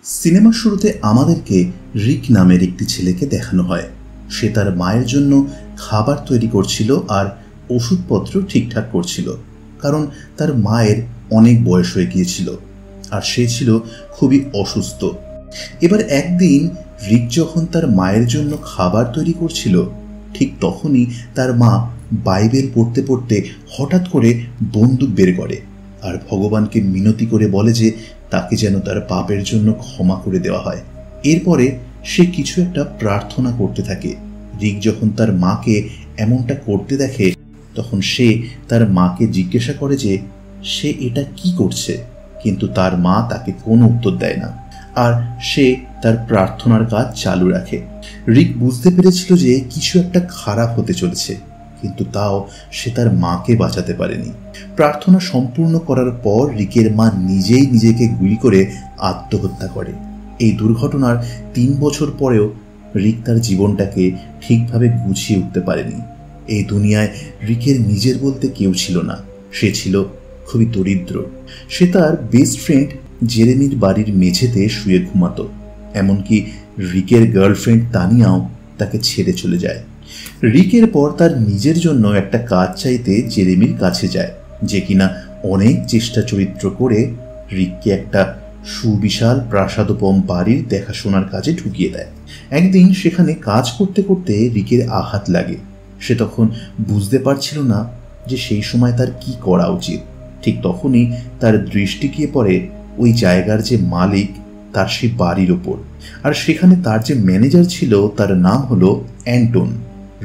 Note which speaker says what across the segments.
Speaker 1: সিনেমার শুরুতে আমাদেরকে রিক নামের একটি ছেলেকে দেখানো হয়। সে তার মায়ের জন্য খাবার তৈরি করছিল আর ওষুধপত্র ঠিকঠাক করছিল, কারণ তার মায়ের অনেক বয়স হয়ে গিয়েছিল আর সে ছিল খুবই অসুস্থ। এবার একদিন রিক যখন তার মায়ের জন্য খাবার তৈরি করছিল, ঠিক তখনই তার মা বাইবেল পড়তে পড়তে হঠাৎ করে বন্দুক বের করে আর ভগবানকে মিনতি করে বলে যে তাকে যেন তার পাপের জন্য ক্ষমা করে দেওয়া হয়। এরপরে সে কিছু একটা প্রার্থনা করতে থাকে। রিক যখন তার মাকে এমনটা করতে দেখে, তখন সে তার মাকে জিজ্ঞাসা করে যে সে এটা কি করছে, কিন্তু তার মা তাকে কোনো উত্তর দেয় না আর সে তার প্রার্থনার কাজ চালু রাখে। রিক বুঝতে পেরেছিল যে কিছু একটা খারাপ হতে চলেছে, কিন্তু তাও সে তার মাকে বাঁচাতে পারেনি। প্রার্থনা সম্পূর্ণ করার পর রিকের মা নিজেই নিজেকে গুলি করে আত্মহত্যা করে। এই দুর্ঘটনার 3 বছর পরেও রিক তার জীবনটাকে ঠিকভাবে গুছিয়ে উঠতে পারেনি। এই দুনিয়ায় রিকের নিজের বলতে কেউ ছিল না। সে ছিল খুবই দরিদ্র। সে তার বেস্ট ফ্রেন্ড জেরেমির বাড়ির মেঝেতে শুয়ে ঘুমাতো। এমনকি রিকের গার্লফ্রেন্ড তানিয়াও তাকে ছেড়ে চলে যায়। রিকের পর তার নিজের জন্য একটা কাজ চাইতে জেরেমির কাছে যায়, যে কিনা অনেক চেষ্টা চরিত্র করে রিককে একটা সুবিশাল প্রাসাদোপম বাড়ির দেখাশোনার কাজে ঢুকিয়ে দেয়। একদিন সেখানে কাজ করতে করতে রিকের আঘাত লাগে। সে তখন বুঝতে পারছিল না যে সেই সময় তার কি করা উচিত। ঠিক তখনই তার দৃষ্টি গিয়ে পড়ে ওই জায়গার যে মালিক তার সেই বাড়ির ওপর, আর সেখানে তার যে ম্যানেজার ছিল তার নাম হলো অ্যান্টন।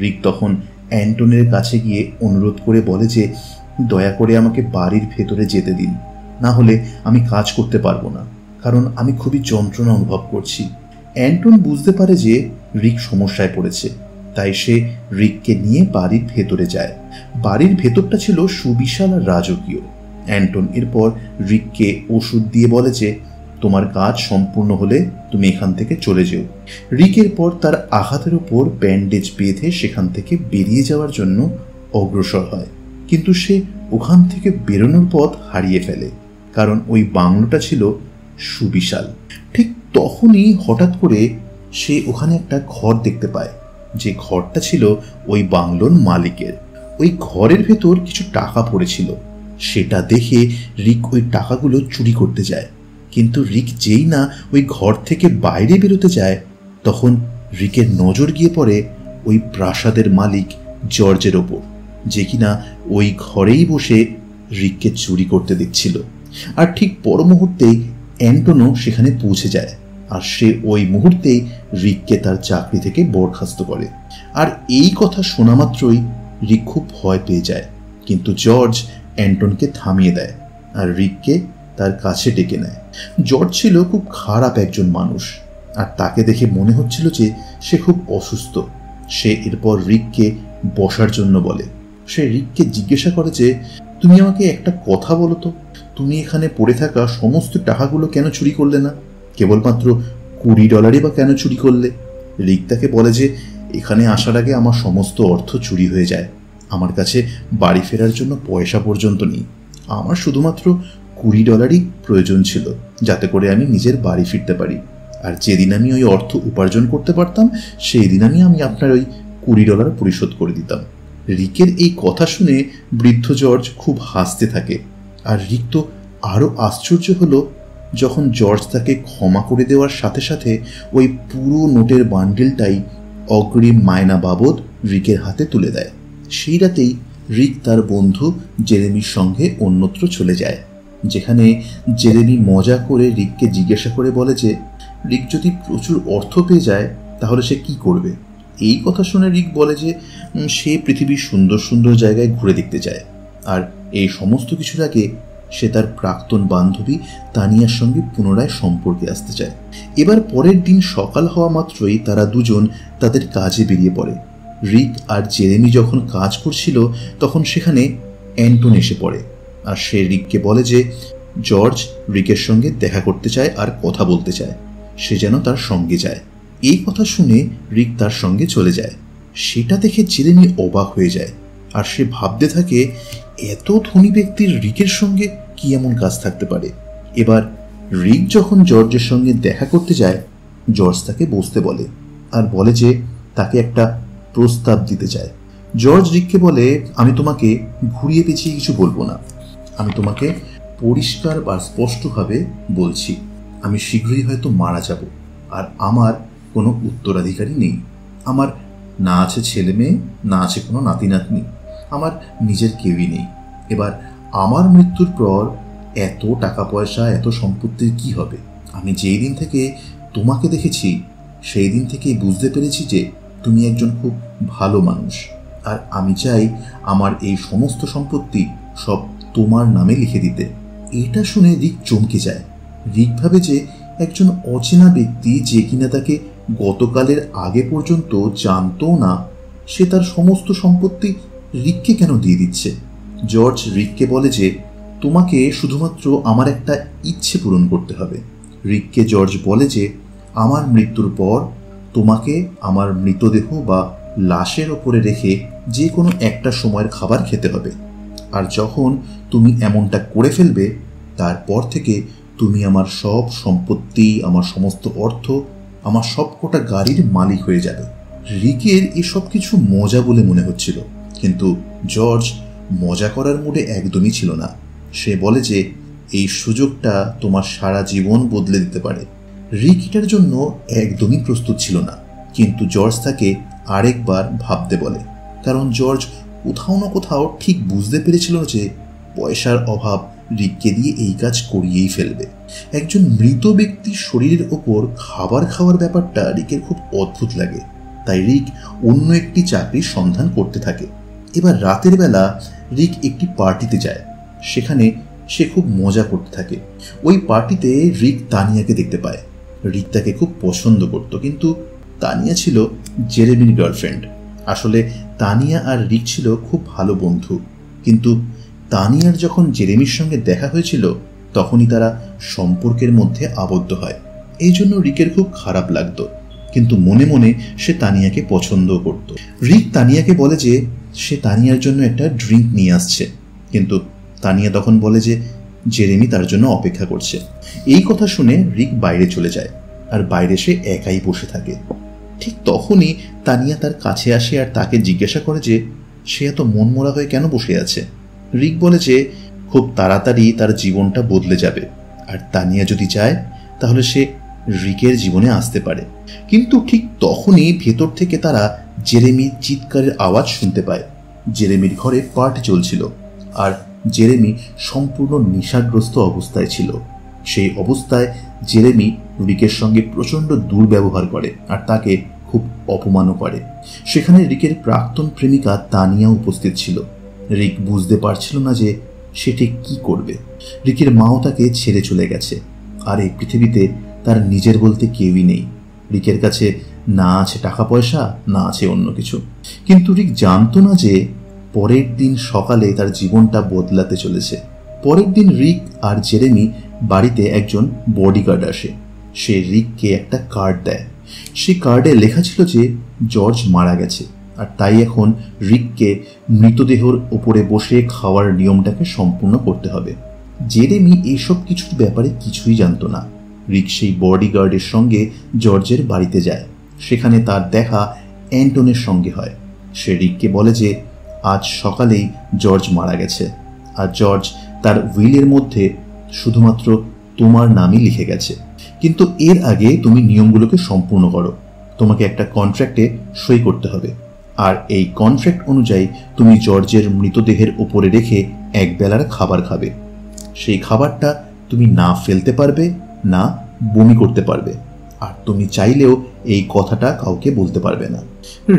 Speaker 1: রিক তখন অ্যান্টনের কাছে গিয়ে অনুরোধ করে বলে যে দয়া করে আমাকে বাড়ির ভেতরে যেতে দিন, না হলে আমি কাজ করতে পারবো না, কারণ আমি খুবই যন্ত্রণা অনুভব করছি। অ্যান্টন বুঝতে পারে যে রিক সমস্যায় পড়েছে, তাই সে রিককে নিয়ে বাড়ির ভেতরে যায়। বাড়ির ভেতরটা ছিল সুবিশাল আর রাজকীয়। অ্যান্টন এরপর রিককে ওষুধ দিয়ে বলে যে তোমার কাজ সম্পূর্ণ হলে তুমি এখান থেকে চলে যেও। রিকের পর তার আঘাতের ওপর ব্যান্ডেজ বেঁধে সেখান থেকে বেরিয়ে যাওয়ার জন্য অগ্রসর হয়, কিন্তু সে ওখান থেকে বেরোনোর পথ হারিয়ে ফেলে, কারণ ওই বাংলোটা ছিল সুবিশাল। ঠিক তখনই হঠাৎ করে সে ওখানে একটা ঘর দেখতে পায়, যে ঘরটা ছিল ওই বাংলোর মালিকের। ওই ঘরের ভেতর কিছু টাকা পড়েছিল। সেটা দেখে রিক ওই টাকাগুলো চুরি করতে যায়, কিন্তু রিক যেই না ওই ঘর থেকে বাইরে বেরোতে যায়, তখন রিকের নজর গিয়ে পড়ে ওই প্রাসাদের মালিক জর্জের ওপর, যে কিনা ওই ঘরেই বসে রিককে চুরি করতে দেখছিল। আর ঠিক পর মুহূর্তেই অ্যান্টনও সেখানে পৌঁছে যায়, আর সে ওই মুহূর্তেই রিককে তার চাকরি থেকে বরখাস্ত করে। আর এই কথা শোনা মাত্রই রিক খুব ভয় পেয়ে যায়, কিন্তু জর্জ অ্যান্টনকে থামিয়ে দেয় আর রিককে তার কাছে ডেকে নেয়। জর্জ ছিল খুব খারাপ একজন মানুষ, আর তাকে দেখে মনে হচ্ছিল যে সে খুব অসুস্থ। সে এরপর রিককে বসার জন্য বলে। সে রিককে জিজ্ঞাসা করে যে তুমি আমাকে একটা কথা বলো তো, তুমি এখানে পড়ে থাকা সমস্ত টাকাগুলো কেন চুরি করলে না? কেবলমাত্র $20 বা কেন চুরি করলে? রিক তাকে বলে যে এখানে আসার আগে আমার সমস্ত অর্থ চুরি হয়ে যায়। আমার কাছে বাড়ি ফেরার জন্য পয়সা পর্যন্ত নেই। আমার শুধুমাত্র $20 প্রয়োজন ছিল, যাতে করে আমি নিজের বাড়ি ফিরতে পারি। আর যেদিন আমি ওই অর্থ উপার্জন করতে পারতাম, সেই দিন আমি আপনার ওই $20 পরিশোধ করে দিতাম। রিকের এই কথা শুনে বৃদ্ধ জর্জ খুব হাসতে থাকে। আর রিক তো আরও আশ্চর্য হলো যখন জর্জ তাকে ক্ষমা করে দেওয়ার সাথে সাথে ওই পুরো নোটের বান্ডিলটাই অগ্রিম মায়না বাবদ রিকের হাতে তুলে দেয়। সেই রাতেই রিক তার বন্ধু জেরেমির সঙ্গে অন্যত্র চলে যায়, যেখানে জেরেমি মজা করে রিককে জিজ্ঞাসা করে বলে যে রিক যদি প্রচুর অর্থ পেয়ে যায় তাহলে সে কি করবে। এই কথা শুনে রিক বলে যে সে পৃথিবীর সুন্দর সুন্দর জায়গায় ঘুরে দেখতে চায়, আর এই সমস্ত কিছুর আগে সে তার প্রাক্তন বান্ধবী তানিয়ার সঙ্গে পুনরায় সম্পর্কে আসতে চায়। এবার পরের দিন সকাল হওয়া মাত্রই তারা দুজন তাদের কাজে বেরিয়ে পড়ে। রিক আর জেরেমি যখন কাজ করছিল তখন সেখানে অ্যান্টন এসে পড়ে, আর সে রিককে বলে যে জর্জ রিকের সঙ্গে দেখা করতে চায় আর কথা বলতে চায়, সে যেন তার সঙ্গে যায়। এই কথা শুনে রিক তার সঙ্গে চলে যায়। সেটা দেখে জেরেমি অবাক হয়ে যায়, আর সে ভাবতে থাকে এত ধনী ব্যক্তির রিকের সঙ্গে কি এমন কাজ থাকতে পারে। এবার রিক যখন জর্জের সঙ্গে দেখা করতে যায়, জর্জ তাকে বসতে বলে আর বলে যে তাকে একটা প্রস্তাব দিতে চায়। জর্জ রিককে বলে, আমি তোমাকে ঘুরিয়ে পেঁচিয়ে কিছু বলবো না, আমি তোমাকে পরিষ্কার বা স্পষ্টভাবে বলছি, আমি শীঘ্রই হয়তো মারা যাব, আর আমার কোনো উত্তরাধিকারী নেই। আমার না আছে ছেলে মেয়ে, না আছে কোনো নাতি নাতনি, আমার নিজের কেউই নেই। এবার আমার মৃত্যুর পর এত টাকা পয়সা, এত সম্পত্তির কি হবে? আমি যেই দিন থেকে তোমাকে দেখেছি সেই দিন থেকেই বুঝতে পেরেছি যে তুমি একজন খুব ভালো মানুষ, আর আমি চাই আমার এই সমস্ত সম্পত্তি সব তোমার নামে লিখে দিতে। এটা শুনে রিক চমকে যায়। রিক ভাবে যে একজন অচেনা ব্যক্তি, যে কিনা তাকে গতকালের আগে পর্যন্ত জানতো না, সে তার সমস্ত সম্পত্তি রিককে কেন দিয়ে দিচ্ছে। জর্জ রিককে বলে যে তোমাকে শুধুমাত্র আমার একটা ইচ্ছে পূরণ করতে হবে। রিককে জর্জ বলে যে আমার মৃত্যুর পর তোমাকে আমার মৃতদেহ বা লাশের ওপরে রেখে যে কোনো একটা সময়ের খাবার খেতে হবে, আর যখন তুমি এমনটা করে ফেলবে তারপর থেকে তুমি আমার সব সম্পত্তি, আমার সমস্ত অর্থ, আমার সবকটা গাড়ির মালিক হয়ে যাবে। রিকের এসব কিছু মজা বলে মনে হচ্ছিল, কিন্তু জর্জ মজা করার মুডে একদমই ছিল না। সে বলে যে এই সুযোগটা তোমার সারা জীবন বদলে দিতে পারে। রিক এটার জন্য একদমই প্রস্তুত ছিল না, কিন্তু জর্জ তাকে আরেকবার ভাবতে বলে, কারণ জর্জ কোথাও না কোথাও ঠিক বুঝতে পেরেছিল যে পয়সার অভাব রিককে দিয়ে এই কাজ করিয়েই ফেলবে। একজন মৃত ব্যক্তির শরীরের ওপর খাবার খাওয়ার ব্যাপারটা রিকের খুব অদ্ভুত লাগে, তাই রিক অন্য একটি চাকরির সন্ধান করতে থাকে। এবার রাতের বেলা রিক একটি পার্টিতে যায়, সেখানে সে খুব মজা করতে থাকে। ওই পার্টিতে রিক তানিয়াকে দেখতে পায়। রিক তাকে খুব পছন্দ করত, কিন্তু তানিয়া ছিল জেরেমির গার্লফ্রেন্ড। আসলে তানিয়া আর রিক ছিল খুব ভালো বন্ধু, কিন্তু তানিয়ার যখন জেরেমির সঙ্গে দেখা হয়েছিল তখনই তারা সম্পর্কের মধ্যে আবদ্ধ হয়। এই জন্য রিকের খুব খারাপ লাগতো, কিন্তু মনে মনে সে তানিয়াকে পছন্দ করত। রিক তানিয়াকে বলে যে সে তানিয়ার জন্য একটা ড্রিঙ্ক নিয়ে আসছে, কিন্তু তানিয়া তখন বলে যে জেরেমি তার জন্য অপেক্ষা করছে। এই কথা শুনে রিক বাইরে চলে যায়, আর বাইরে সে একাই বসে থাকে। ঠিক তখনই তানিয়া তার কাছে আসে আর তাকে জিজ্ঞাসা করে যে সে এত মনমরা হয়ে কেন বসে আছে। রিক বলে যে খুব তাড়াতাড়ি তার জীবনটা বদলে যাবে, আর তানিয়া যদি চায় তাহলে সে রিকের জীবনে আসতে পারে। কিন্তু ঠিক তখনই ভেতর থেকে তারা জেরেমির চিৎকারের আওয়াজ শুনতে পায়। জেরেমির ঘরে পার্টি চলছিল, আর জেরেমি সম্পূর্ণ নেশাগ্রস্ত অবস্থায় ছিল। সেই অবস্থায় জেরেমি রিকের সঙ্গে প্রচণ্ড দুর্ব্যবহার করে আর তাকে খুব অপমানও করে। সেখানে রিকের প্রাক্তন প্রেমিকা তানিয়া উপস্থিত ছিল। রিক বুঝতে পারছিল না যে সে ঠিক কী করবে। রিকের মাও তাকে ছেড়ে চলে গেছে, আর এই পৃথিবীতে তার নিজের বলতে কেউই নেই। রিকের কাছে না আছে টাকা পয়সা, না আছে অন্য কিছু। কিন্তু রিক জানতো না যে পরের দিন সকালে তার জীবনটা বদলাতে চলেছে। পরের দিন রিক আর জেরেমি বাড়িতে একজন বডিগার্ড আসে। সে রিককে একটা কার্ড দেয়। সেই কার্ডে লেখা ছিল যে জর্জ মারা গেছে, আর তাই এখন রিককে মৃতদেহর ওপরে বসে খাওয়ার নিয়মটাকে সম্পূর্ণ করতে হবে। জেরেমি এইসব কিছুর ব্যাপারে কিছুই জানতো না। রিক সেই বডিগার্ডের সঙ্গে জর্জের বাড়িতে যায়। সেখানে তার দেখা অ্যান্টনের সঙ্গে হয়। সে রিককে বলে যে আজ সকালেই জর্জ মারা গেছে, আর জর্জ তার উইলের মধ্যে শুধুমাত্র তোমার নামই লিখে গেছে। কিন্তু এর আগে তুমি নিয়মগুলোকে সম্পূর্ণ করো। তোমাকে একটা কন্ট্রাক্টে সই করতে হবে, আর এই কন্ট্রাক্ট অনুযায়ী তুমি জর্জের মৃতদেহের ওপরে রেখে এক বেলার খাবার খাবে। সেই খাবারটা তুমি না ফেলতে পারবে, না বমি করতে পারবে, আর তুমি চাইলেও এই কথাটা কাউকে বলতে পারবে না।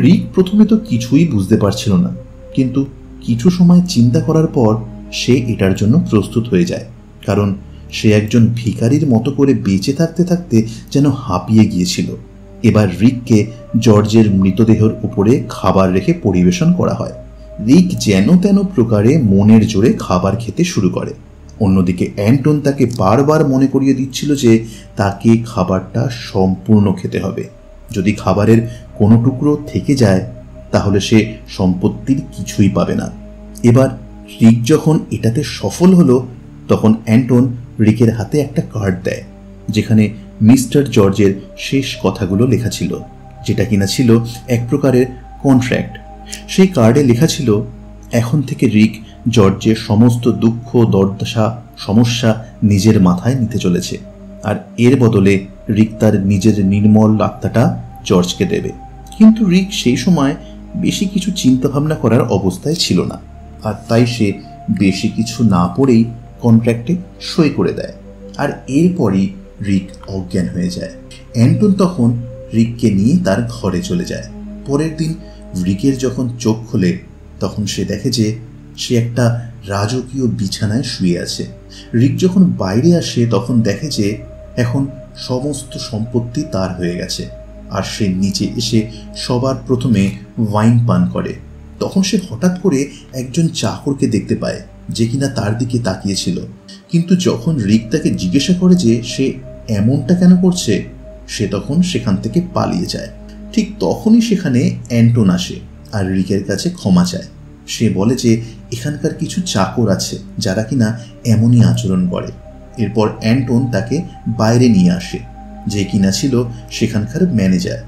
Speaker 1: রিক প্রথমে তো কিছুই বুঝতে পারছিল না, কিন্তু কিছু সময় চিন্তা করার পর সে এটার জন্য প্রস্তুত হয়ে যায়, কারণ সে একজন ভিখারির মতো করে বেঁচে থাকতে থাকতে যেন হাঁপিয়ে গিয়েছিল। এবার রিককে জর্জের মৃতদেহের উপরে খাবার রেখে পরিবেশন করা হয়। রিক যেন তেন প্রকারে মনের জোরে খাবার খেতে শুরু করে। অন্যদিকে অ্যান্টন তাকে বারবার মনে করিয়ে দিচ্ছিল যে তাকে খাবারটা সম্পূর্ণ খেতে হবে। যদি খাবারের কোনো টুকরো থেকে যায় তাহলে সে সম্পত্তির কিছুই পাবে না। এবার রিক যখন এটাতে সফল হলো তখন অ্যান্টন রিকের হাতে একটা কার্ড দেয়, যেখানে মিস্টার জর্জের শেষ কথাগুলো লেখা ছিল, যেটা কিনা ছিল এক প্রকারের কন্ট্রাক্ট। সেই কার্ডে লেখা ছিল, এখন থেকে রিক জর্জের সমস্ত দুঃখ, দুর্দশা, সমস্যা নিজের মাথায় নিতে চলেছে, আর এর বদলে রিক তার নিজের নির্মল আত্মাটা জর্জকে দেবে। কিন্তু রিক সেই সময় বেশি কিছু চিন্তাভাবনা করার অবস্থায় ছিল না, আর তাই সে বেশি কিছু না পড়েই কন্ট্রাক্টে সই করে দেয়। আর এরপরই রিক অজ্ঞান হয়ে যায়। অ্যান্টন তখন রিককে নিয়ে তার ঘরে চলে যায়। পরের দিন রিকের যখন চোখ খোলে, তখন সে দেখে যে সে একটা রাজকীয় বিছানায় শুয়ে আছে। রিক যখন বাইরে আসে, তখন দেখে যে এখন সমস্ত সম্পত্তি তার হয়ে গেছে, আর সে নিচে এসে সবার প্রথমে ওয়াইন পান করে। তখন সে হঠাৎ করে একজন চাকরকে দেখতে পায়, যে কিনা তার দিকে তাকিয়েছিল। কিন্তু যখন রিক তাকে জিজ্ঞাসা করে যে সে এমনটা কেন করছে, সে তখন সেখান থেকে পালিয়ে যায়। ঠিক তখনই সেখানে অ্যান্টন আসে আর রিকের কাছে ক্ষমা চায়। সে বলে যে এখানকার কিছু চাকর আছে যারা কিনা এমনই আচরণ করে। এরপর অ্যান্টন তাকে বাইরে নিয়ে আসে, যে কিনা ছিল সেখানকার ম্যানেজার।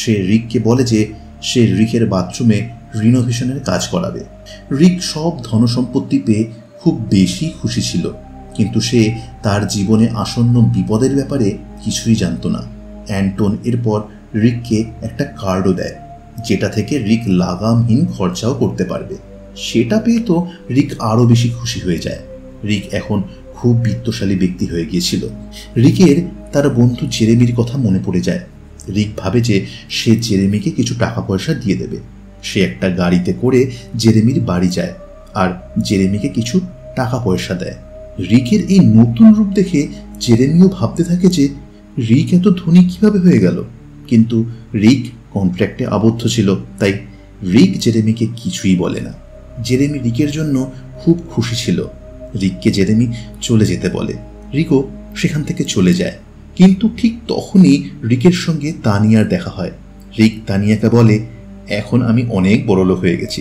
Speaker 1: সে রিককে বলে যে সে রিকের বাথরুমে রিনোভেশনের কাজ করাবে। রিক সব ধনসম্পত্তি পেয়ে খুব বেশি খুশি ছিল, কিন্তু সে তার জীবনে আসন্ন বিপদের ব্যাপারে কিছুই জানত না। অ্যান্টন এরপর রিককে একটা কার্ডও দেয়, যেটা থেকে রিক লাগামহীন খরচাও করতে পারবে। সেটা পেয়ে তো রিক আরও বেশি খুশি হয়ে যায়। রিক এখন খুব বিত্তশালী ব্যক্তি হয়ে গিয়েছিল। রিকের তার বন্ধু জেরেমির কথা মনে পড়ে যায়। রিক ভাবে যে সে জেরেমিকে কিছু টাকা পয়সা দিয়ে দেবে। সে একটা গাড়িতে করে জেরেমির বাড়ি যায় আর জেরেমিকে কিছু টাকা পয়সা দেয়। রিকের এই নতুন রূপ দেখে জেরেমিও ভাবতে থাকে যে রিক এত ধনী কিভাবে হয়ে গেল। কিন্তু রিক কন্ট্রাক্টে আবদ্ধ ছিল, তাই রিক জেরেমিকে কিছুই বলে না। জেরেমি রিকের জন্য খুব খুশি ছিল। রিককে জেরেমি চলে যেতে বলে। রিকও সেখান থেকে চলে যায়। কিন্তু ঠিক তখনই রিকের সঙ্গে তানিয়ার দেখা হয়। রিক তানিয়াকে বলে, এখন আমি অনেক বড়লোক হয়ে গেছি,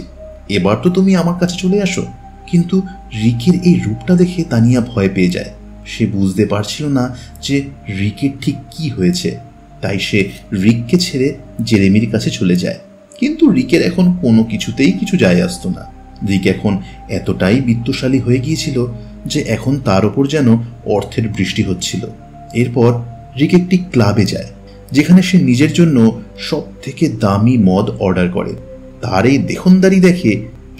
Speaker 1: এবার তো তুমি আমার কাছে চলে আসো। কিন্তু রিকের এই রূপটা দেখে তানিয়া ভয় পেয়ে যায়। সে বুঝতে পারছিল না যে রিকের ঠিক কি হয়েছে, তাই সে রিককে ছেড়ে জেরেমির কাছে চলে যায়। কিন্তু রিকের এখন কোনো কিছুতেই কিছু যায় আসতো না। রিক এখন এতটাই বিত্তশালী হয়ে গিয়েছিল যে এখন তার ওপর যেন অর্থের বৃষ্টি হচ্ছিল। এরপর রিক একটি ক্লাবে যায়, যেখানে সে নিজের জন্য সব থেকে দামি মদ অর্ডার করে। তার এই দেখনদারি দেখে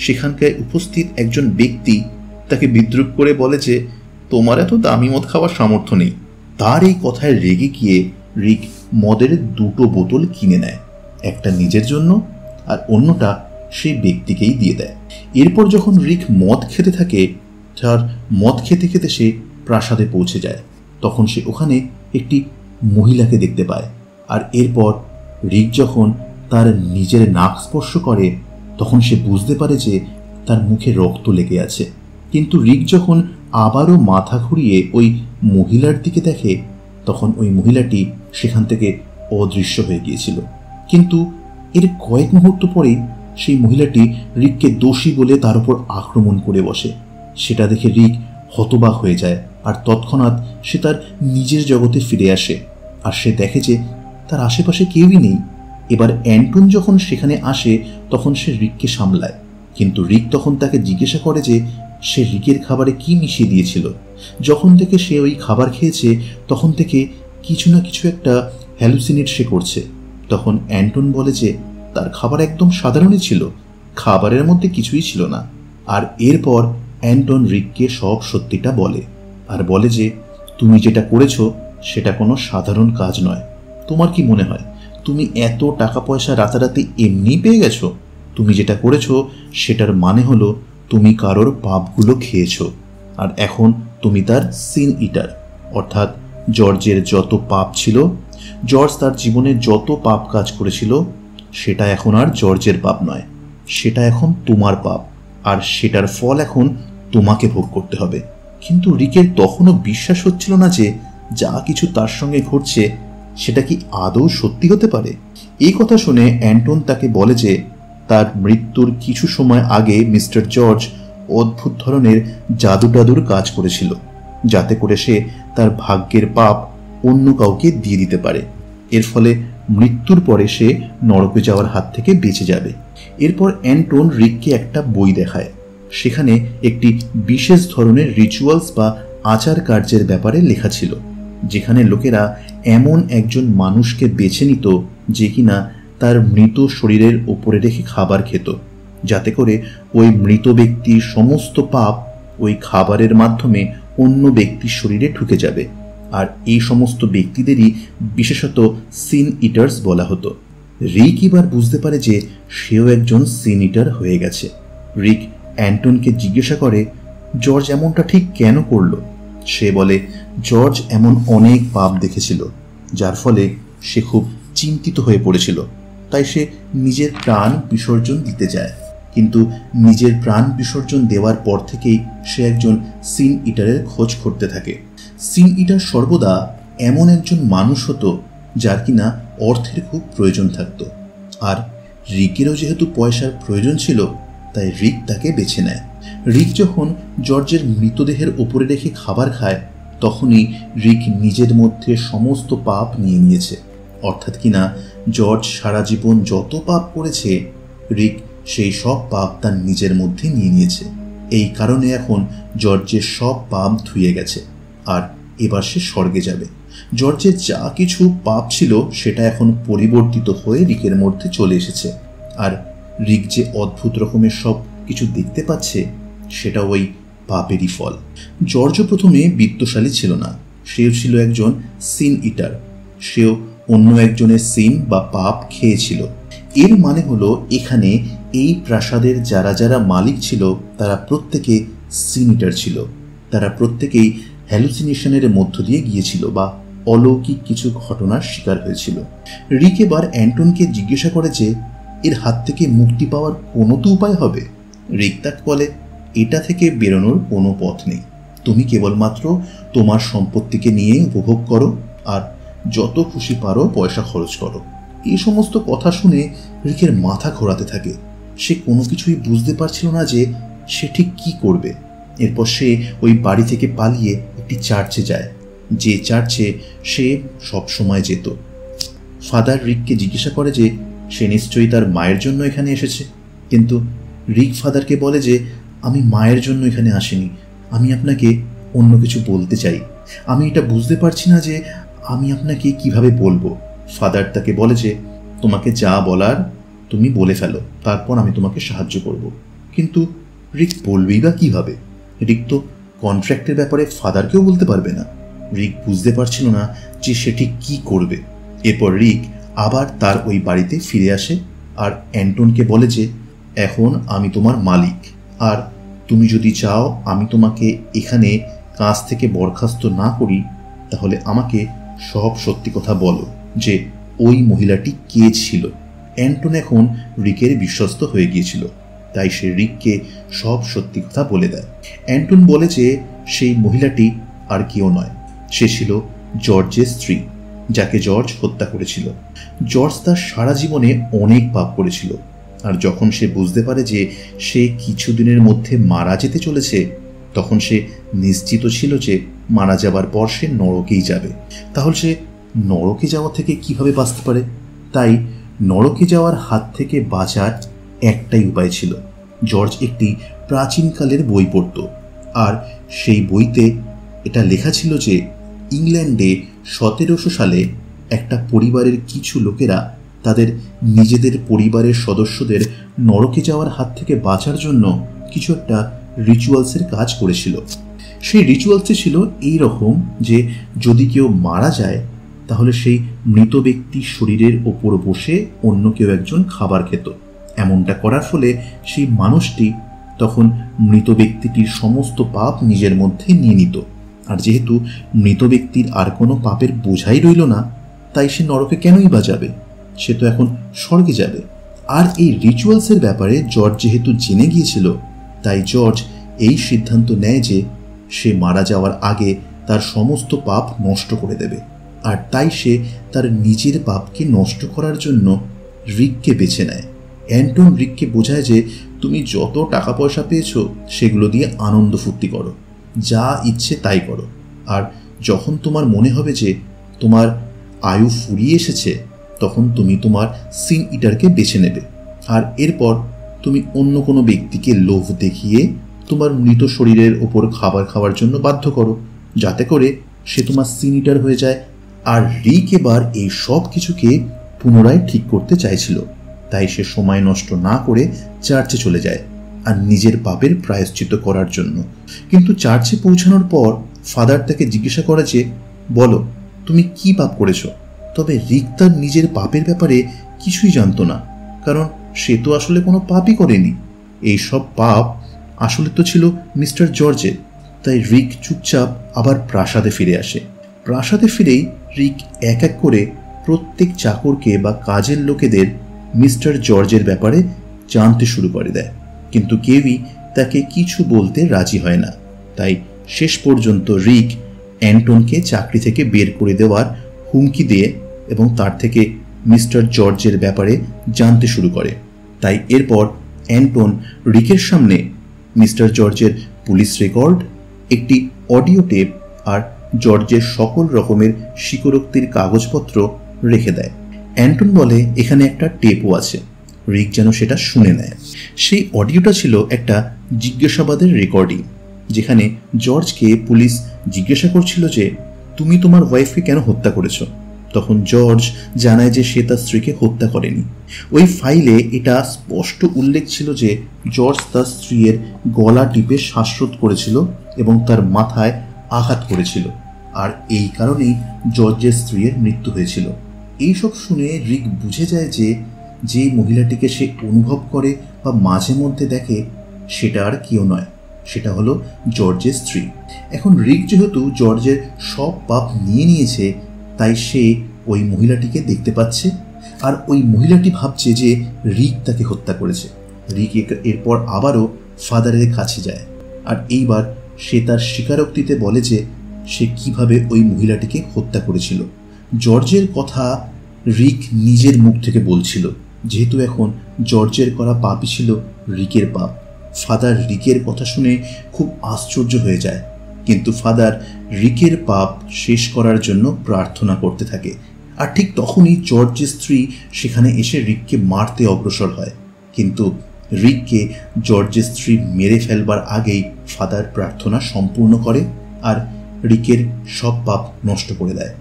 Speaker 1: সেখানকার উপস্থিত একজন ব্যক্তি তাকে বিদ্রূপ করে বলে যে তোমার এত দামি মদ খাওয়ার সামর্থ্য নেই। তার এই কথায় রেগে গিয়ে রিক মদের 2টো বোতল কিনে নেয়, একটা নিজের জন্য আর অন্যটা সেই ব্যক্তিকেই দিয়ে দেয়। এরপর যখন রিক মদ খেতে থাকে, তার মদ খেতে খেতে সে প্রাসাদে পৌঁছে যায়। তখন সে ওখানে একটি মহিলাকে দেখতে পায়। আর এরপর রিক যখন তার নিজের নাক স্পর্শ করে, তখন সে বুঝতে পারে যে তার মুখে রক্ত লেগে আছে। কিন্তু রিক যখন আবারও মাথা ঘুরিয়ে ওই মহিলার দিকে দেখে, তখন ওই মহিলাটি সেখান থেকে অদৃশ্য হয়ে গিয়েছিল। কিন্তু এর কয়েক মুহূর্ত পরেই সেই মহিলাটি রিককে দোষী বলে তার উপর আক্রমণ করে বসে। সেটা দেখে রিক হতবাক হয়ে যায়, আর তৎক্ষণাৎ সে তার নিজের জগতে ফিরে আসে। আর সে দেখে যে তার আশেপাশে কেউই নেই। এবার অ্যান্টন যখন সেখানে আসে, তখন সে রিককে সামলায়। কিন্তু রিক তখন তাকে জিজ্ঞাসা করে যে সে রিকের খাবারে কি মিশিয়ে দিয়েছিল। যখন থেকে সে ওই খাবার খেয়েছে, তখন থেকে কিছু না কিছু একটা হ্যালুসিনেট সে করছে। তখন অ্যান্টন বলে যে তার খাবার একদম সাধারণই ছিল, খাবারের মধ্যে কিছুই ছিল না। আর এরপর অ্যান্টন রিককে সব সত্যিটা বলে, আর বলে যে তুমি যেটা করেছো সেটা কোনো সাধারণ কাজ নয়। তোমার কি মনে হয় তুমি এত টাকা পয়সা রাতারাতি এমনি পেয়ে গেছো? তুমি যেটা করেছো সেটার মানে হলো তুমি কারোর পাপগুলো খেয়েছো, আর এখন তুমি তার সিন ইটার। অর্থাৎ জর্জের যত পাপ ছিল, জর্জ তার জীবনে যত পাপ কাজ করেছিল, সেটা এখন আর জর্জের পাপ নয়, সেটা এখন তোমার পাপ, আর সেটার ফল এখন তোমাকে ভোগ করতে হবে। কিন্তু রিকের তখনও বিশ্বাস হচ্ছিল না যে যা কিছু তার সঙ্গে ঘটছে সেটা কি আদৌ সত্যি হতে পারে। এই কথা শুনে অ্যান্টন তাকে বলে যে তার মৃত্যুর কিছু সময় আগে মিস্টার জর্জ অদ্ভুত ধরনের জাদু টাদুর কাজ করেছিল, যাতে করে সে তার ভাগ্যের পাপ অন্য কাউকে দিয়ে দিতে পারে। এর ফলে মৃত্যুর পরে সে নরকে যাওয়ার হাত থেকে বেঁচে যাবে। এরপর অ্যান্টন রিককে একটা বই দেখায়। সেখানে একটি বিশেষ ধরনের রিচুয়ালস বা আচার কার্যের ব্যাপারে লেখা ছিল, যেখানে লোকেরা এমন একজন মানুষকে বেছে নিত যে কিনা তার মৃত শরীরের ওপরে রেখে খাবার খেত, যাতে করে ওই মৃত ব্যক্তির সমস্ত পাপ ওই খাবারের মাধ্যমে অন্য ব্যক্তির শরীরে ঢুকে যাবে। আর এই সমস্ত ব্যক্তিদেরই বিশেষত সিন ইটার্স বলা হতো। রিক এবার বুঝতে পারে যে সেও একজন সিন ইটার হয়ে গেছে। রিক অ্যান্টনকে জিজ্ঞাসা করে জর্জ এমনটা ঠিক কেন করলো। সে বলে জর্জ এমন অনেক পাপ দেখেছিল, যার ফলে সে খুব চিন্তিত হয়ে পড়েছিল, তাই সে নিজের প্রাণ বিসর্জন দিতে যায়। কিন্তু নিজের প্রাণ বিসর্জন দেওয়ার পর থেকেই সে একজন সিন ইটারের খোঁজ করতে থাকে। সিন ইটার সর্বদা এমন একজন মানুষ হতো যার কিনা অর্থের খুব প্রয়োজন থাকতো। আর রিকেরও যেহেতু পয়সার প্রয়োজন ছিল, তাই রিক তাকে বেছে নেয়। রিক যখন জর্জের মৃতদেহের ওপরে রেখে খাবার খায়, তখনই রিক নিজের মধ্যে সমস্ত পাপ নিয়ে নিয়েছে। অর্থাৎ কিনা জর্জ সারা জীবন যত পাপ করেছে, রিক সেই সব পাপ তার নিজের মধ্যে নিয়ে নিয়েছে। এই কারণে এখন জর্জের সব পাপ ধুয়ে গেছে, আর এবার সে স্বর্গে যাবে। জর্জের যা কিছু পাপ ছিল সেটা এখন পরিবর্তিত হয়ে রিকের মধ্যে চলে এসেছে। আর রিক যে অদ্ভুত রকমের সব কিছু দেখতে পাচ্ছে, সেটা ওই পাপেরই ফল। জর্জ প্রথমে বিত্তশালী ছিল না, সেও ছিল একজন সিন ইটার। সেও অন্য একজনের সিন বা পাপ খেয়েছিল। এর মানে হলো এখানে এই প্রাসাদের যারা যারা মালিক ছিল তারা প্রত্যেকে সিন ইটার ছিল। তারা প্রত্যেকেই হ্যালুসিনেশনের মধ্য দিয়ে গিয়েছিল বা অলৌকিক কিছু ঘটনার শিকার হয়েছিল। রিক এবার অ্যান্টনকে জিজ্ঞাসা করে যে এর হাত থেকে মুক্তি পাওয়ার কোনো তো উপায় হবে। রিক তাকে বলে এটা থেকে বেরোনোর কোনো পথ নেই। তুমি কেবলমাত্র তোমার সম্পত্তিকে নিয়ে উপভোগ করো আর যত খুশি পারো পয়সা খরচ করো। এই সমস্ত কথা শুনে রিকের মাথা ঘোরাতে থাকে। সে কোনো কিছুই বুঝতে পারছিল না যে সে ঠিক কি করবে। এরপর সে ওই বাড়ি থেকে পালিয়ে একটি চার্চে যায়, যে চার্চে সে সব সময় যেত। ফাদার রিককে জিজ্ঞাসা করে যে সে নিশ্চয়ই তার মায়ের জন্য এখানে এসেছে। কিন্তু রিক ফাদারকে বলে যে আমি মায়ের জন্য এখানে আসিনি, আমি আপনাকে অন্য কিছু বলতে চাই। আমি এটা বুঝতে পারছি না যে আমি আপনাকে কিভাবে বলবো। ফাদার তাকে বলে যে তোমাকে যা বলার তুমি বলে ফেলো, তারপর আমি তোমাকে সাহায্য করব। কিন্তু রিক বলবেই বা কিভাবে? রিক তো কন্ট্রাক্টের ব্যাপারে ফাদারকেও বলতে পারবে না। রিক বুঝতে পারছিল না যে সে ঠিক কী করবে। এরপর রিক আবার তার ওই বাড়িতে ফিরে আসে আর অ্যান্টনকে বলে যে এখন আমি তোমার মালিক, আর তুমি যদি চাও আমি তোমাকে এখানে কাজ থেকে বরখাস্ত না করি, তাহলে আমাকে সব সত্যি কথা বলো যে ওই মহিলাটি কে ছিল। অ্যান্টন এখন রিকের বিশ্বস্ত হয়ে গিয়েছিল, তাই সে রিককে সব সত্যি কথা বলে দেয়। অ্যান্টন বলে যে সেই মহিলাটি আর কেউ নয়, সে ছিল জর্জের স্ত্রী, যাকে জর্জ হত্যা করেছিল। জর্জ তার সারা জীবনে অনেক পাপ করেছিল, আর যখন সে বুঝতে পারে যে সে কিছুদিনের মধ্যে মারা যেতে চলেছে, তখন সে নিশ্চিত ছিল যে মারা যাবার পর সে নরকেই যাবে। তাহলে সে নরকে যাওয়া থেকে কিভাবে বাঁচতে পারে? তাই নরকে যাওয়ার হাত থেকে বাঁচার একটাই উপায় ছিল। জর্জ একটি প্রাচীনকালের বই পড়ত, আর সেই বইতে এটা লেখা ছিল যে ইংল্যান্ডে 1700 সালে একটা পরিবারের কিছু লোকেরা তাদের নিজেদের পরিবারের সদস্যদের নরকে যাওয়ার হাত থেকে বাঁচার জন্য কিছু একটা রিচুয়ালসের কাজ করেছিল। সেই রিচুয়ালসটি ছিল এই রকম যে যদি কেউ মারা যায়, তাহলে সেই মৃত ব্যক্তির শরীরের ওপর বসে অন্য কেউ একজন খাবার খেত। এমনটা করার ফলে সেই মানুষটি তখন মৃত ব্যক্তিটির সমস্ত পাপ নিজের মধ্যে নিয়ে নিত। আর যেহেতু মৃত ব্যক্তির আর কোনো পাপের বোঝাই রইল না, তাই সে নরকে কেনই বা যাবে? সে তো এখন স্বর্গে যাবে। আর এই রিচুয়ালসের ব্যাপারে জর্জ যেহেতু জেনে গিয়েছিল, তাই জর্জ এই সিদ্ধান্ত নেয় যে সে মারা যাওয়ার আগে তার সমস্ত পাপ নষ্ট করে দেবে। আর তাই সে তার নিজের পাপকে নষ্ট করার জন্য রিককে বেছে নেয়। অ্যান্টন রিককে বোঝায় যে তুমি যত টাকা পয়সা পেয়েছো সেগুলো দিয়ে আনন্দ ফুর্তি করো। যা ইচ্ছে তাই করো, আর যখন তোমার মনে হবে যে তোমার আয়ু ফুরিয়ে এসেছে তখন তুমি তোমার সিন ইটারকে বেছে নেবে, আর এরপর তুমি অন্য কোনো ব্যক্তিকে লোভ দেখিয়ে তোমার মৃত শরীরের ওপর খাবার খাওয়ার জন্য বাধ্য করো, যাতে করে সে তোমার সিন ইটার হয়ে যায়। আর রিক এবার এই সব কিছুকে পুনরায় ঠিক করতে চাইছিল, তাই সে সময় নষ্ট না করে চার্চে চলে যায় আর নিজের পাপের প্রায়শ্চিত্ত করার জন্য। কিন্তু চার্চে পৌঁছানোর পর ফাদার তাকে জিজ্ঞাসা করে যে, বলো তুমি কি পাপ করেছ? তবে রিক তার নিজের পাপের ব্যাপারে কিছুই জানতো না, কারণ সে তো আসলে কোনো পাপই করেনি। এই সব পাপ আসলে তো ছিল মিস্টার জর্জের। তাই রিক চুপচাপ আবার প্রাসাদে ফিরে আসে। প্রাসাদে ফিরেই রিক এক এক করে প্রত্যেক চাকরকে বা কাজের লোকেদের মিস্টার জর্জের ব্যাপারে জানতে শুরু করে দেয়, কিন্তু কেউই তাকে কিছু বলতে রাজি হয় না। তাই শেষ পর্যন্ত রিক অ্যান্টনকে চাকরি থেকে বের করে দেওয়ার হুমকি দিয়ে এবং তার থেকে মিস্টার জর্জের ব্যাপারে জানতে শুরু করে। তাই এরপর অ্যান্টন রিকের সামনে মিস্টার জর্জের পুলিশ রেকর্ড, একটি অডিও টেপ আর জর্জের সকল রকমের স্বীকারোক্তির কাগজপত্র রেখে দেয়। অ্যান্টন বলে এখানে একটা টেপও আছে, রিক যেন সেটা শুনে নেয়। সেই অডিওটা ছিল একটা জিজ্ঞাসাবাদের রেকর্ডিং, যেখানে জর্জকে পুলিশ জিজ্ঞাসা করছিল যে তুমি তোমার ওয়াইফকে কেন হত্যা করেছ। তখন জর্জ জানায় যে সে তার স্ত্রীকে হত্যা করেনি। ওই ফাইলে এটা স্পষ্ট উল্লেখ ছিল যে জর্জ তার স্ত্রীর গলা টিপে শ্বাসরোধ করেছিল এবং তার মাথায় আঘাত করেছিল, আর এই কারণেই জর্জের স্ত্রীর মৃত্যু হয়েছিল। এইসব শুনে রিক বুঝে যায় যে যে মহিলাটিকে সে অনুভব করে বা মাঝে মধ্যে দেখে সেটা আর কেউ নয়, সেটা হলো জর্জের স্ত্রী। এখন রিক যেহেতু জর্জের সব পাপ নিয়ে নিয়েছে, তাই সে ওই মহিলাটিকে দেখতে পাচ্ছে, আর ওই মহিলাটি ভাবছে যে রিক তাকে হত্যা করেছে। রিক এরপর আবারও ফাদারের কাছে যায়, আর এইবার সে তার স্বীকারোক্তিতে বলে যে সে কিভাবে ওই মহিলাটিকে হত্যা করেছিল। জর্জের কথা রিক নিজের মুখ থেকে বলছিল, যেহেতু এখন জর্জের করা পাপই ছিল রিকের পাপ। ফাদার রিকের কথা শুনে খুব আশ্চর্য হয়ে যায়, কিন্তু ফাদার রিকের পাপ শেষ করার জন্য প্রার্থনা করতে থাকে। আর ঠিক তখনই জর্জের স্ত্রী সেখানে এসে রিককে মারতে অগ্রসর হয়, কিন্তু রিককে জর্জের স্ত্রী মেরে ফেলবার আগেই ফাদার প্রার্থনা সম্পূর্ণ করে আর রিকের সব পাপ নষ্ট করে দেয়।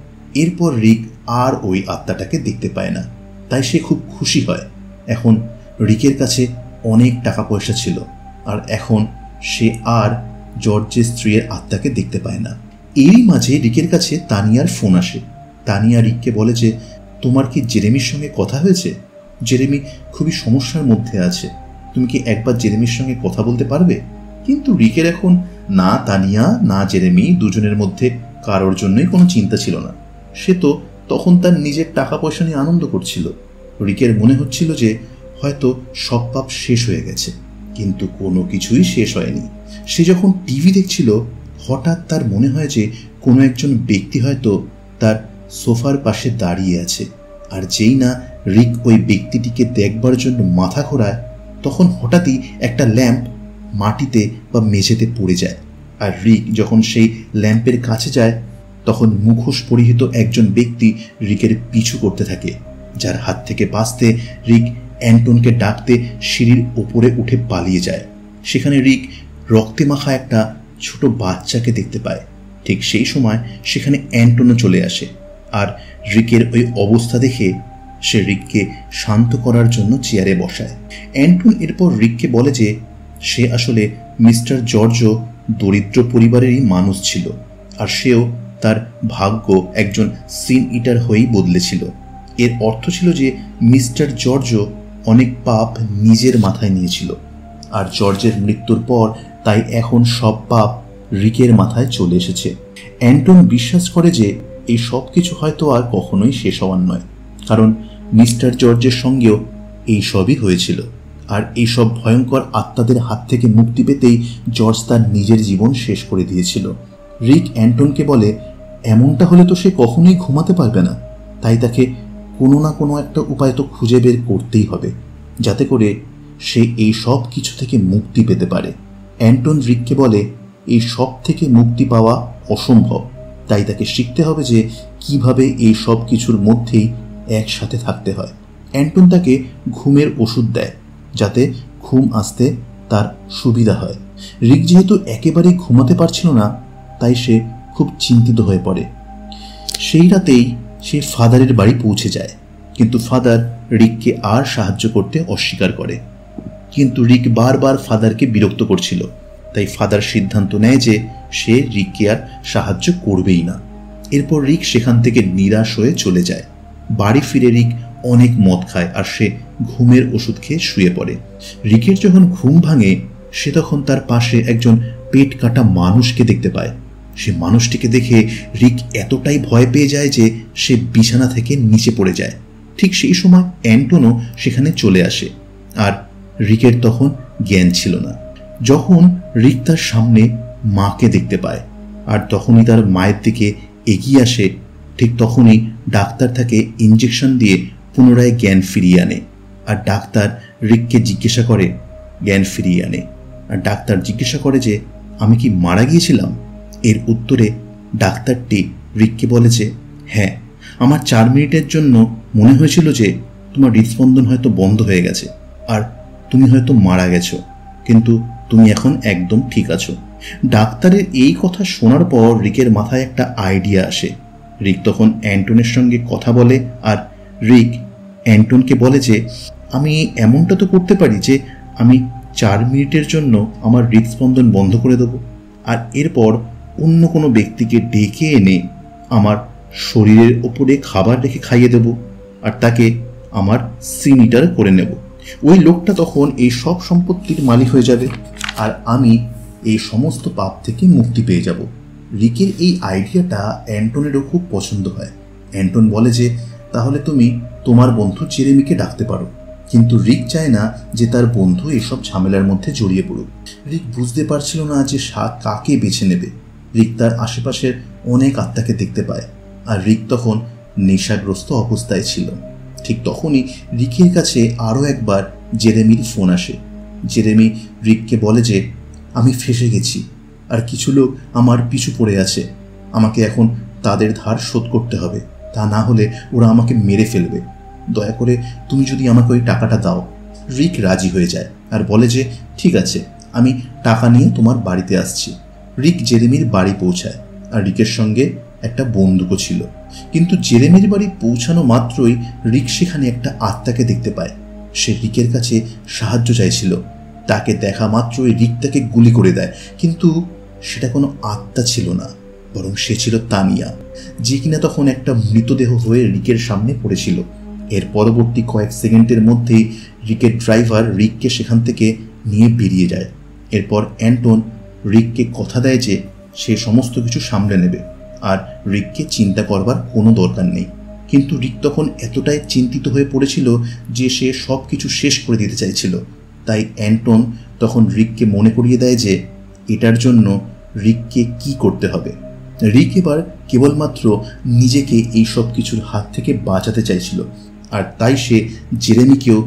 Speaker 1: এরপর রিক আর ওই আত্মাটাকে দেখতে পায় না, তাই সে খুব খুশি হয়। এখন রিকের কাছে অনেক টাকা পয়সা ছিল, আর এখন সে আর জর্জের স্ত্রীর আত্মাকে দেখতে পায় না। এরই মাঝে রিকের কাছে তানিয়ার ফোন আসে। তানিয়া রিককে বলে যে তোমার কি জেরেমির সঙ্গে কথা হয়েছে? জেরেমি খুবই সমস্যার মধ্যে আছে, তুমি কি একবার জেরেমির সঙ্গে কথা বলতে পারবে? কিন্তু রিকের এখন না তানিয়া না জেরেমি দুজনের মধ্যে কারোর জন্যই কোনো চিন্তা ছিল না। সে তো তখন তার নিজের টাকা পয়সা নিয়ে আনন্দ করছিল। রিকের মনে হচ্ছিল যে হয়তো সব পাপ শেষ হয়ে গেছে, কিন্তু কোনো কিছুই শেষ হয়নি। সে যখন টিভি দেখছিল, হঠাৎ তার মনে হয় যে কোনো একজন ব্যক্তি হয়তো তার সোফার পাশে দাঁড়িয়ে আছে, আর যেই না রিক ওই ব্যক্তিটিকে দেখবার জন্য মাথা ঘোরায়, তখন হঠাৎই একটা ল্যাম্প মাটিতে বা মেঝেতে পড়ে যায়। আর রিক যখন সেই ল্যাম্পের কাছে যায়, তখন মুখোশ পরিহিত একজন ব্যক্তি রিকের পিছু করতে থাকে, যার হাত থেকে বাঁচতে রিক অ্যান্টনকে ডাকতে সিঁড়ির ওপরে উঠে পালিয়ে যায়। সেখানে রিক রক্তে মাখা একটা ছোট বাচ্চাকে দেখতে পায়। ঠিক সেই সময় সেখানে অ্যান্টনও চলে আসে, আর রিকের ওই অবস্থা দেখে সে রিককে শান্ত করার জন্য চেয়ারে বসায়। অ্যান্টন এরপর রিককে বলে যে সে আসলে মিস্টার জর্জও দরিদ্র পরিবারেরই মানুষ ছিল, আর সেও তার ভাগ্য একজন সিন ইটার হয়েই বদলেছিল। এর অর্থ ছিল যে মিস্টার জর্জও অনেক পাপ নিজের মাথায় নিয়েছিল, আর জর্জের মৃত্যুর পর তাই এখন সব পাপ রিকের মাথায় চলে এসেছে। অ্যান্টন বিশ্বাস করে যে এই সব কিছু হয়তো আর কখনোই শেষ হওয়ার নয়, কারণ মিস্টার জর্জের সঙ্গেও এই সবই হয়েছিল। আর এইসব ভয়ঙ্কর আত্মাদের হাত থেকে মুক্তি পেতেই জর্জ তার নিজের জীবন শেষ করে দিয়েছিল। রিক অ্যান্টনকে বলে এমনটা হলে তো সে কখনোই ঘুমাতে পারবে না, তাই তাকে কোনো না কোনো একটা উপায় তো খুঁজে বের করতেই হবে, যাতে করে সে এই সব কিছু থেকে মুক্তি পেতে পারে। অ্যান্টন রিককে বলে এই সব থেকে মুক্তি পাওয়া অসম্ভব। তাই তাকে শিখতে হবে যে কিভাবে এই সব কিছুর মধ্যেই একসাথে থাকতে হয়। অ্যান্টন তাকে ঘুমের ওষুধ দেয় যাতে ঘুম আসতে তার সুবিধা হয়। রিক যেহেতু একেবারেই ঘুমাতে পারছিল না, তাই সে খুব চিন্তিত হয়ে পড়ে। সেই রাতেই সে ফাদারের বাড়ি পৌঁছে যায়, কিন্তু ফাদার রিককে আর সাহায্য করতে অস্বীকার করে। কিন্তু রিক বারবার ফাদারকে বিরক্ত করছিল, তাই ফাদার সিদ্ধান্ত নেয় যে সে রিককে আর সাহায্য করবেই না। এরপর রিক সেখান থেকে নিরাশ হয়ে চলে যায়। বাড়ি ফিরে রিক অনেক মদ খায় আর সে ঘুমের ওষুধ খেয়ে শুয়ে পড়ে। রিকের যখন ঘুম ভাঙে, সে তখন তার পাশে একজন পেট কাটা মানুষকে দেখতে পায়। সে মানুষটিকে দেখে রিক এতটাই ভয় পেয়ে যায় যে সে বিছানা থেকে নিচে পড়ে যায়। ঠিক সেই সময় অ্যান্টনও সেখানে চলে আসে, আর রিকের তখন জ্ঞান ছিল না। যখন রিক তার সামনে মাকে দেখতে পায় আর তখনই তার মায়ের দিকে এগিয়ে আসে, ঠিক তখনই ডাক্তার তাকে ইঞ্জেকশন দিয়ে পুনরায় জ্ঞান ফিরিয়ে আনে। আর ডাক্তার রিককে জিজ্ঞাসা করে জ্ঞান ফিরিয়ে আনে আর ডাক্তার জিজ্ঞাসা করে যে আমি কি মারা গিয়েছিলাম? এর উত্তরে ডাক্তারটি রিককে বলে যে হ্যাঁ, আমার 4 মিনিটের জন্য মনে হয়েছিল যে তোমার হৃদস্পন্দন হয়তো বন্ধ হয়ে গেছে আর তুমি হয়তো মারা গেছো, কিন্তু তুমি এখন একদম ঠিক আছো। ডাক্তারের এই কথা শোনার পর রিকের মাথায় একটা আইডিয়া আসে। রিক তখন অ্যান্টনের সঙ্গে কথা বলে আর রিক অ্যান্টনকে বলে যে আমি এমনটা তো করতে পারি যে আমি 4 মিনিটের জন্য আমার হৃদস্পন্দন বন্ধ করে দেবো, আর এরপর অন্য কোনো ব্যক্তিকে ডেকে এনে আমার শরীরের ওপরে খাবার রেখে খাইয়ে দেব আর তাকে আমার সিনিটার করে নেব। ওই লোকটা তখন এই সব সম্পত্তির মালিক হয়ে যাবে আর আমি এই সমস্ত পাপ থেকে মুক্তি পেয়ে যাব। রিকের এই আইডিয়াটা অ্যান্টনেরও খুব পছন্দ হয়। অ্যান্টন বলে যে তাহলে তুমি তোমার বন্ধু জেরেমিকে ডাকতে পারো, কিন্তু রিক চায় না যে তার বন্ধু এসব ঝামেলার মধ্যে জড়িয়ে পড়ুক। রিক বুঝতে পারছিল না যে কাকে বেছে নেবে। রিক তার আশেপাশের অনেক আত্মাকে দেখতে পায় আর রিক তখন নেশাগ্রস্ত অবস্থায় ছিল। ঠিক তখনই রিকের কাছে আরও একবার জেরেমির ফোন আসে। জেরেমি রিককে বলে যে আমি ফেঁসে গেছি আর কিছু লোক আমার পিছু পড়ে আছে, আমাকে এখন তাদের ধার শোধ করতে হবে, তা না হলে ওরা আমাকে মেরে ফেলবে। দয়া করে তুমি যদি আমাকে ওই টাকাটা দাও। রিক রাজি হয়ে যায় আর বলে যে ঠিক আছে, আমি টাকা নিয়ে তোমার বাড়িতে আসছি। রিক জেরেমির বাড়ি পৌঁছায় আর রিকের সঙ্গে একটা বন্দুকও ছিল। কিন্তু জেরেমির বাড়ি পৌঁছানো মাত্রই রিক সেখানে একটা আত্মাকে দেখতে পায়। সে রিকের কাছে সাহায্য চাইছিল। তাকে দেখা মাত্রই রিক তাকে গুলি করে দেয়, কিন্তু সেটা কোনো আত্মা ছিল না, বরং সে ছিল তানিয়া, যে কিনা তখন একটা মৃতদেহ হয়ে রিকের সামনে পড়েছিল। এর পরবর্তী কয়েক সেকেন্ডের মধ্যেই রিকের ড্রাইভার রিককে সেখান থেকে নিয়ে বেরিয়ে যায়। এরপর অ্যান্টন রিককে কথা দেয় যে সে সমস্ত কিছু সামলে নেবে আর রিককে চিন্তা করবার কোনো দরকার নেই। কিন্তু রিক তখন এতটাই চিন্তিত হয়ে পড়েছিল যে সে সব কিছু শেষ করে দিতে চাইছিল। তাই অ্যান্টন তখন রিককে মনে করিয়ে দেয় যে এটার জন্য রিককে কি করতে হবে। রিক এবার কেবলমাত্র নিজেকে এই সব কিছুর হাত থেকে বাঁচাতে চাইছিল, আর তাই সে জেরেমিকেও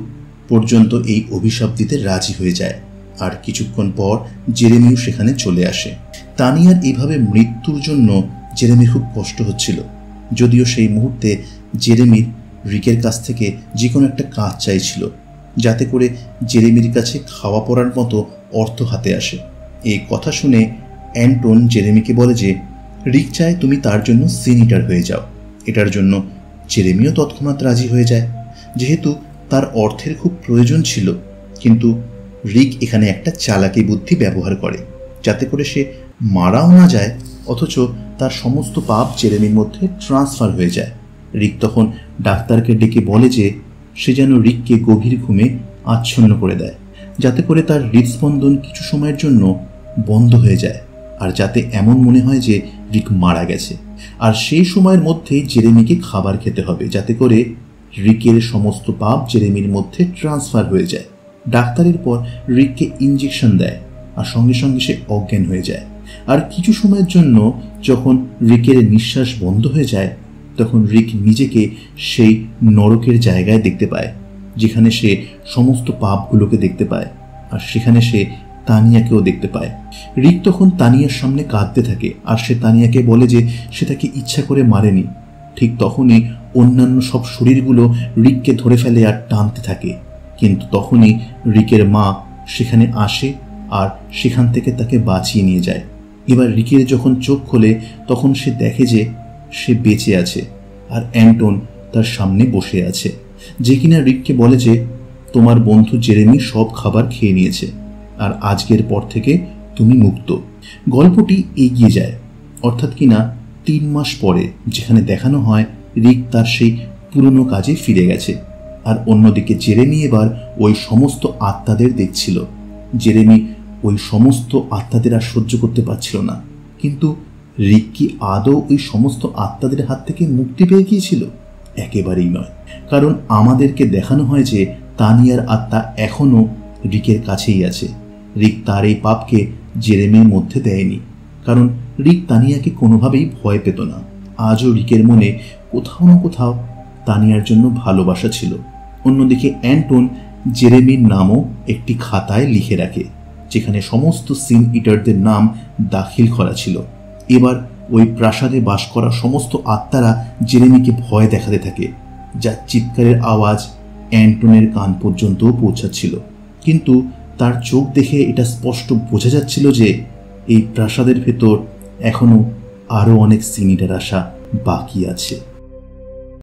Speaker 1: পর্যন্ত এই অভিশাপ দিতে রাজি হয়ে যায়। আর কিছুক্ষণ পর জেরেমিও সেখানে চলে আসে। তানিয়ার এইভাবে মৃত্যুর জন্য জেরেমির খুব কষ্ট হচ্ছিল, যদিও সেই মুহূর্তে জেরেমির রিকের কাছ থেকে যে কোনো একটা কাজ চাইছিল, যাতে করে জেরেমির কাছে খাওয়া পড়ার মতো অর্থ হাতে আসে। এই কথা শুনে অ্যান্টন জেরেমিকে বলে যে রিক চায় তুমি তার জন্য সিনিটার হয়ে যাও। এটার জন্য জেরেমিও তৎক্ষণাৎ রাজি হয়ে যায়, যেহেতু তার অর্থের খুব প্রয়োজন ছিল। কিন্তু রিক এখানে একটা চালাকি বুদ্ধি ব্যবহার করে, যাতে করে সে মারাও না যায়, অথচ তার সমস্ত পাপ জেরেমির মধ্যে ট্রান্সফার হয়ে যায়। রিক তখন ডাক্তারকে ডেকে বলে যে সে যেন রিককে গভীর ঘুমে আচ্ছন্ন করে দেয়, যাতে করে তার হৃদস্পন্দন কিছু সময়ের জন্য বন্ধ হয়ে যায়, আর যাতে এমন মনে হয় যে রিক মারা গেছে। আর সেই সময়ের মধ্যেই জেরেমিকে খাবার খেতে হবে, যাতে করে রিকের সমস্ত পাপ জেরেমির মধ্যে ট্রান্সফার হয়ে যায়। ডাক্তারের পর রিককে ইঞ্জেকশন দেয় আর সঙ্গে সঙ্গে সে অজ্ঞান হয়ে যায়। আর কিছু সময়ের জন্য যখন রিকের নিঃশ্বাস বন্ধ হয়ে যায়, তখন রিক নিজেকে সেই নরকের জায়গায় দেখতে পায়, যেখানে সে সমস্ত পাপগুলোকে দেখতে পায়। আর সেখানে সে তানিয়াকেও দেখতে পায়। রিক তখন তানিয়ার সামনে কাঁদতে থাকে আর সে তানিয়াকে বলে যে সে তাকে ইচ্ছা করে মারেনি। ঠিক তখনই অন্যান্য সব শরীরগুলো রিককে ধরে ফেলে আর টানতে থাকে, কিন্তু তখনই রিকের মা সেখানে আসে আর সেখান থেকে তাকে বাঁচিয়ে নিয়ে যায়। এবার রিকের যখন চোখ খোলে তখন সে দেখে যে সে বেঁচে আছে আর অ্যান্টন তার সামনে বসে আছে, যে কিনা রিককে বলে যে তোমার বন্ধু জেরেমি সব খাবার খেয়ে নিয়েছে আর আজকের পর থেকে তুমি মুক্ত। গল্পটি এগিয়ে যায়, অর্থাৎ কিনা 3 মাস পরে, যেখানে দেখানো হয় রিক তার সেই পুরনো কাজে ফিরে গেছে। আর অন্যদিকে জেরেমি এবার ওই সমস্ত আত্মাদের দেখছিল। জেরেমি ওই সমস্ত আত্মাদের আর সহ্য করতে পারছিল না। কিন্তু রিক কি আদৌ ওই সমস্ত আত্মাদের হাত থেকে মুক্তি পেয়ে গিয়েছিল? একেবারেই নয়, কারণ আমাদেরকে দেখানো হয় যে তানিয়ার আত্মা এখনও রিকের কাছেই আছে। রিক তার এই পাপকে জেরেমির মধ্যে দেয়নি, কারণ রিক তানিয়াকে কোনোভাবেই ভয় পেত না। আজও রিকের মনে কোথাও না কোথাও তানিয়ার জন্য ভালোবাসা ছিল। অন্যদিকে অ্যান্টন জেরেমির নামও একটি খাতায় লিখে রাখে, যেখানে সমস্ত সিন ইটারদের নাম দাখিল করা ছিল। এবার ওই প্রাসাদে বাস করা সমস্ত আত্মারা জেরেমিকে ভয় দেখাতে থাকে, যার চিৎকারের আওয়াজ অ্যান্টনের কান পর্যন্তও পৌঁছাচ্ছিল। কিন্তু তার চোখ দেখে এটা স্পষ্ট বোঝা যাচ্ছিল যে এই প্রাসাদের ভেতর এখনো আরো অনেক সিন ইটার আসা বাকি আছে।